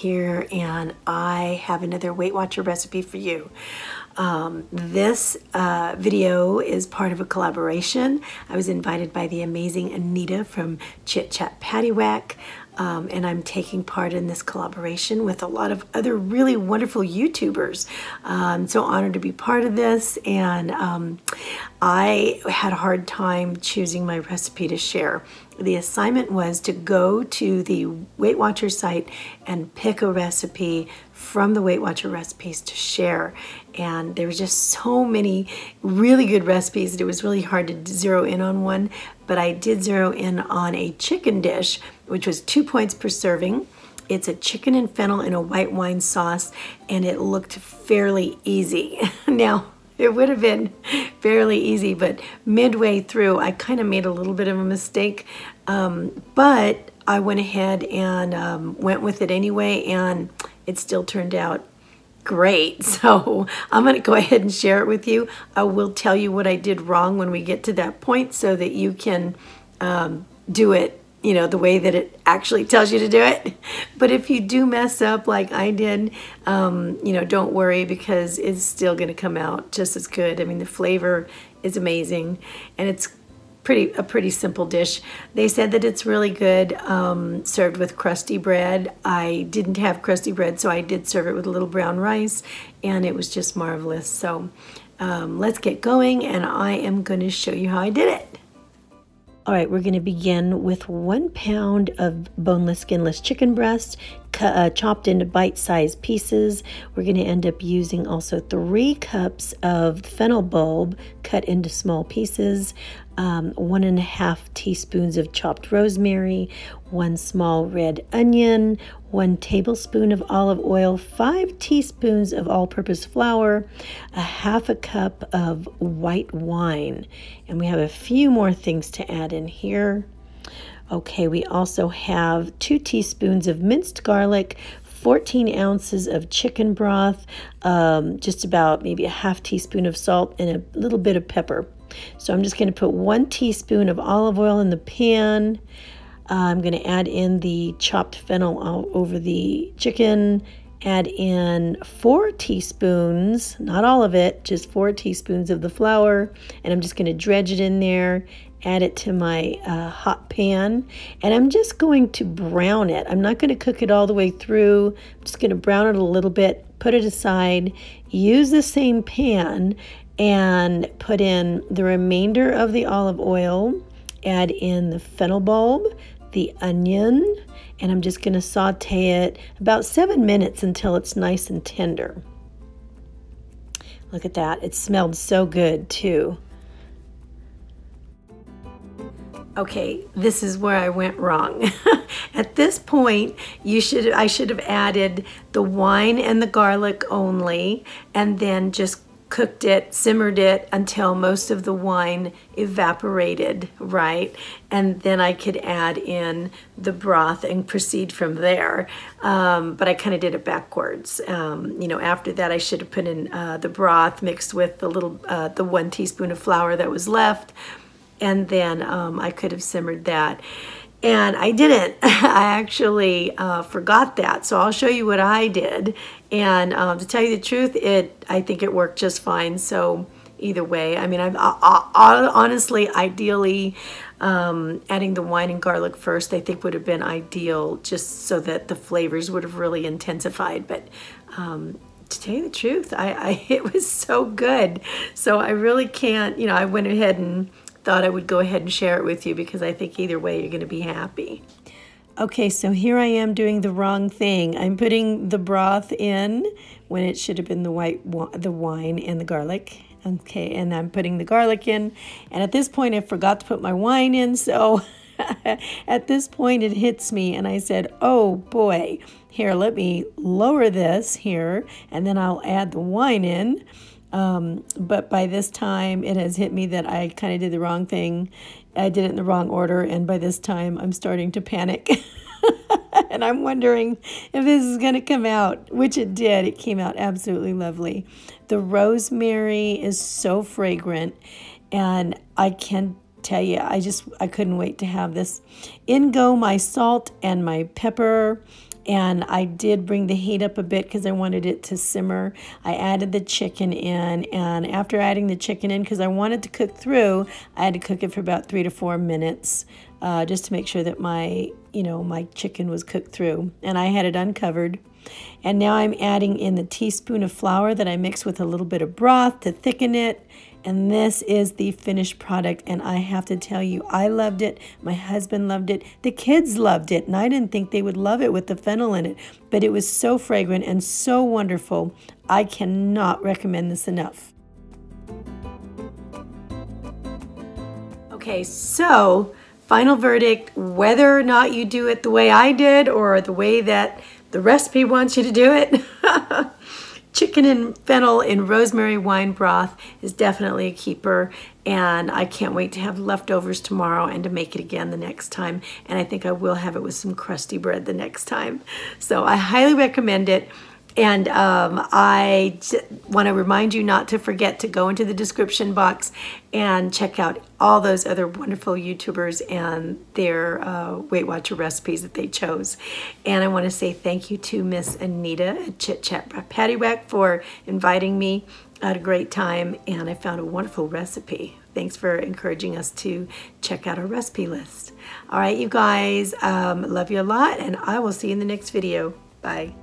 here, and I have another Weight Watcher recipe for you. This video is part of a collaboration. I was invited by the amazing Anita from Chit Chat Paddiwack, and I'm taking part in this collaboration with a lot of other really wonderful YouTubers. I'm so honored to be part of this, and I had a hard time choosing my recipe to share. The assignment was to go to the Weight Watcher site and pick a recipe from the Weight Watcher recipes to share. And there were just so many really good recipes that it was really hard to zero in on one. But I did zero in on a chicken dish, which was 2 points per serving. It's a chicken and fennel in a white wine sauce, and it looked fairly easy. Now, it would have been fairly easy, but midway through, I kind of made a little bit of a mistake. But I went ahead and went with it anyway, and it still turned out great. So I'm going to go ahead and share it with you. I will tell you what I did wrong when we get to that point so that you can do it, you know, the way that it actually tells you to do it. But if you do mess up like I did, you know, don't worry, because it's still going to come out just as good. I mean, the flavor is amazing, and it's a pretty simple dish. They said that it's really good served with crusty bread. I didn't have crusty bread, so I did serve it with a little brown rice, and it was just marvelous. So let's get going, and I am going to show you how I did it. All right, we're going to begin with 1 pound of boneless, skinless chicken breast, chopped into bite-sized pieces. We're going to end up using also 3 cups of fennel bulb cut into small pieces, 1½ teaspoons of chopped rosemary, 1 small red onion, 1 tablespoon of olive oil, 5 teaspoons of all-purpose flour, 1/2 cup of white wine. And we have a few more things to add in here. Okay, we also have 2 teaspoons of minced garlic, 14 ounces of chicken broth, just about maybe 1/2 teaspoon of salt, and a little bit of pepper. So I'm just going to put 1 teaspoon of olive oil in the pan. I'm going to add in the chopped fennel all over the chicken, add in 4 teaspoons, not all of it, just 4 teaspoons of the flour, and I'm just going to dredge it in there, add it to my hot pan, and I'm just going to brown it. I'm not going to cook it all the way through. I'm just going to brown it a little bit, put it aside, use the same pan, and put in the remainder of the olive oil, add in the fennel bulb, the onion, and I'm just going to saute it about 7 minutes until it's nice and tender. Look at that. It smelled so good too. Okay, this is where I went wrong. At this point, I should have added the wine and the garlic only, and then just cooked it, simmered it until most of the wine evaporated, right? And then I could add in the broth and proceed from there. But I kind of did it backwards. You know, after that, I should have put in the broth mixed with the 1 teaspoon of flour that was left, and then I could have simmered that. And I didn't. I actually forgot that. So I'll show you what I did. And to tell you the truth, I think it worked just fine. So either way, I mean, honestly, ideally, adding the wine and garlic first, I think would have been ideal, just so that the flavors would have really intensified. But to tell you the truth, it was so good. So I really can't, you know, I went ahead and thought I would go ahead and share it with you, because I think either way you're going to be happy. Okay, so here I am doing the wrong thing. I'm putting the broth in when it should have been the wine and the garlic. Okay, and I'm putting the garlic in, and at this point I forgot to put my wine in, so at this point it hits me, and I said, oh boy, here, let me lower this here, and then I'll add the wine in. But by this time it has hit me that I kind of did the wrong thing. I did it in the wrong order, and by this time I'm starting to panic. And I'm wondering if this is going to come out, which it did. It came out absolutely lovely. The rosemary is so fragrant, and I can tell you, I couldn't wait to have this. In go my salt and my pepper. And I did bring the heat up a bit because I wanted it to simmer. I added the chicken in, and after adding the chicken in, because I wanted to cook through, I had to cook it for about 3 to 4 minutes just to make sure that my chicken was cooked through. And I had it uncovered. And now I'm adding in the teaspoon of flour that I mixed with a little bit of broth to thicken it. And this is the finished product, and I have to tell you, I loved it. My husband loved it. The kids loved it, and I didn't think they would love it with the fennel in it, but it was so fragrant and so wonderful. I cannot recommend this enough. Okay, so final verdict, whether or not you do it the way I did or the way that the recipe wants you to do it. Chicken and fennel in rosemary wine broth is definitely a keeper, and I can't wait to have leftovers tomorrow and to make it again the next time. And I think I will have it with some crusty bread the next time. So I highly recommend it. And I want to remind you not to forget to go into the description box and check out all those other wonderful YouTubers and their Weight Watcher recipes that they chose. And I want to say thank you to Miss Anita at Chit Chat Paddiwack for inviting me. I had a great time, and I found a wonderful recipe. Thanks for encouraging us to check out our recipe list. All right, you guys, love you a lot, and I will see you in the next video. Bye.